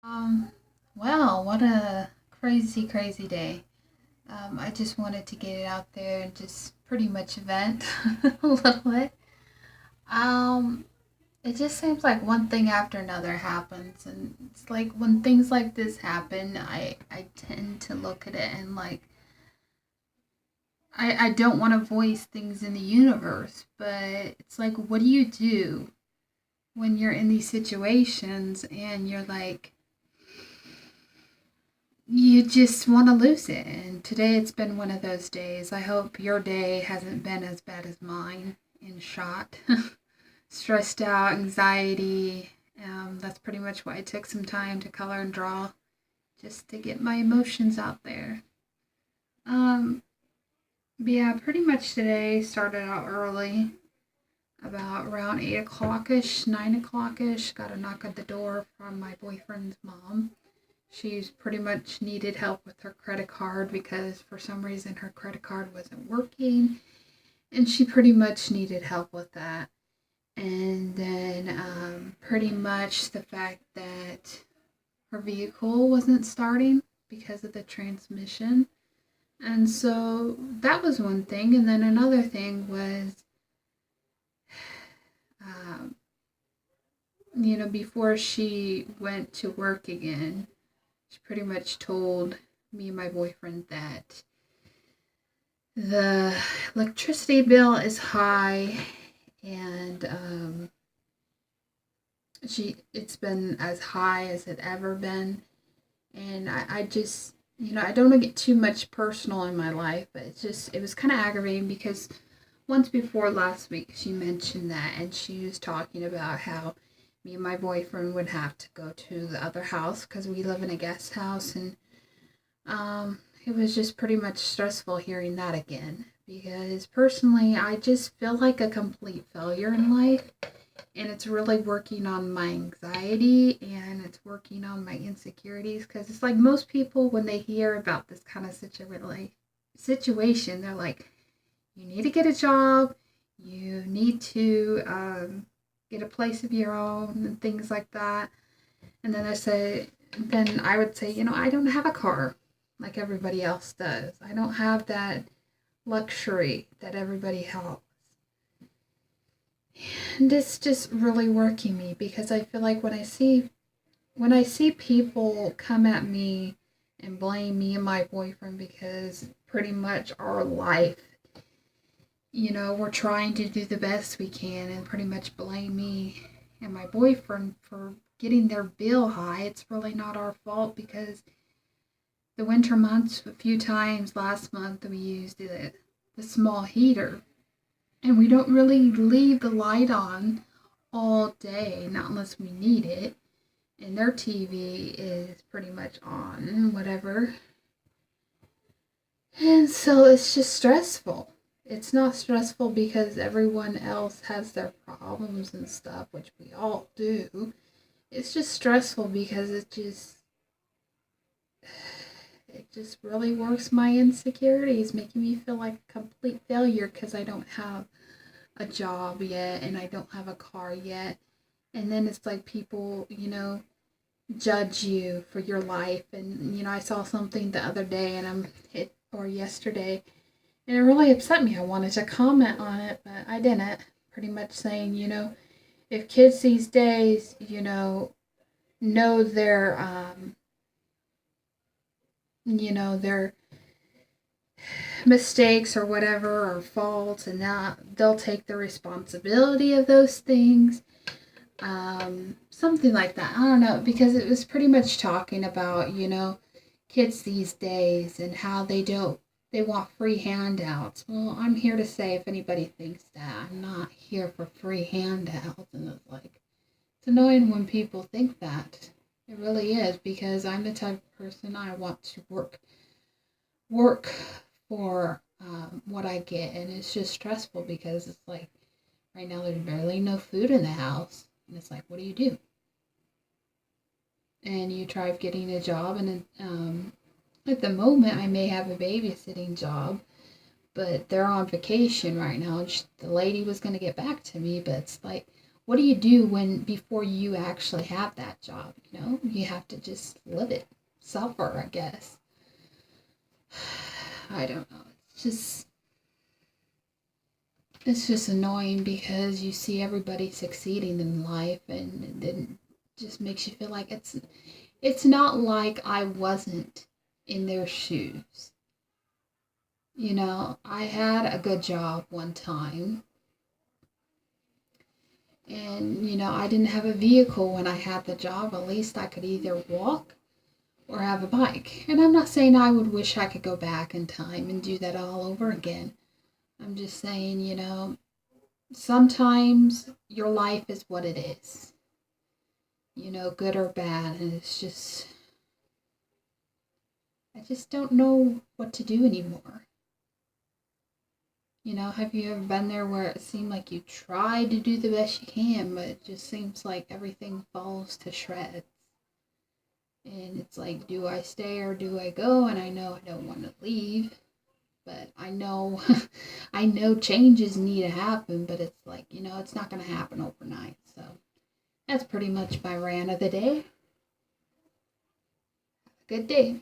Um, well, what a crazy, crazy day. I just wanted to get it out there and just pretty much vent a little bit. Um, it just seems like one thing after another happens, and it's like when things like this happen, I tend to look at it and I don't want to voice things in the universe, but it's like, what do you do when you're in these situations and you're like, you just want to lose it. And today it's been one of those days. I hope your day hasn't been as bad as mine in shot. Stressed out, anxiety. That's pretty much why I took some time to color and draw, just to get my emotions out there. Um, but yeah, pretty much today started out early, about around 8 o'clock ish, 9 o'clock ish. Got a knock at the door from my boyfriend's mom. She's pretty much needed help with her credit card because for some reason her credit card wasn't working, and she pretty much needed help with that. And then pretty much the fact that her vehicle wasn't starting because of the transmission. And so that was one thing. And then another thing was, um, before she went to work again, she pretty much told me and my boyfriend that the electricity bill is high, and it's been as high as it ever been. And I just, I don't want to get too much personal in my life, but it was kind of aggravating because once before last week she mentioned that, and she was talking about how me and my boyfriend would have to go to the other house because we live in a guest house. And it was just pretty much stressful hearing that again, because personally I just feel like a complete failure in life, and it's really working on my anxiety and it's working on my insecurities, because it's like most people, when they hear about this kind of situation, they're like, you need to get a job, you need to get a place of your own and things like that. And then I would say, I don't have a car like everybody else does. I don't have that luxury that everybody has. And it's just really working me, because I feel like when I see people come at me and blame me and my boyfriend because pretty much our life, we're trying to do the best we can, and pretty much blame me and my boyfriend for getting their bill high. It's really not our fault, because the winter months, a few times last month, we used the small heater, and we don't really leave the light on all day, not unless we need it. And their TV is pretty much on, whatever. And so it's just stressful. It's not stressful because everyone else has their problems and stuff, which we all do. It's just stressful because it just really works my insecurities, making me feel like a complete failure because I don't have a job yet and I don't have a car yet. And then it's like people, judge you for your life. And I saw something the other day, and or yesterday, and it really upset me. I wanted to comment on it, but I didn't. Pretty much saying, if kids these days, know their mistakes or whatever, or faults, and that they'll take the responsibility of those things. Something like that. I don't know, because it was pretty much talking about, kids these days and how they want free handouts. Well, I'm here to say, if anybody thinks that, I'm not here for free handouts. And it's like, it's annoying when people think that. It really is, because I'm the type of person, I want to work for what I get, and it's just stressful because it's like right now there's barely no food in the house, and it's like, what do you do? And you try getting a job, and at the moment I may have a babysitting job, but they're on vacation right now. And the lady was going to get back to me, but it's like, what do you do when before you actually have that job? You know, you have to just live it, suffer, I guess. I don't know. It's just annoying because you see everybody succeeding in life, and then just makes you feel like it's not like I wasn't in their shoes. You know, I had a good job one time, and I didn't have a vehicle when I had the job. At least I could either walk or have a bike. And I'm not saying I would wish I could go back in time and do that all over again. I'm just saying, sometimes your life is what it is, good or bad. And I just don't know what to do anymore. Have you ever been there where it seemed like you tried to do the best you can, but it just seems like everything falls to shreds? And it's like, do I stay or do I go? And I know I don't want to leave, but I know I know changes need to happen, but it's like, it's not going to happen overnight. So that's pretty much my rant of the day. Have a good day.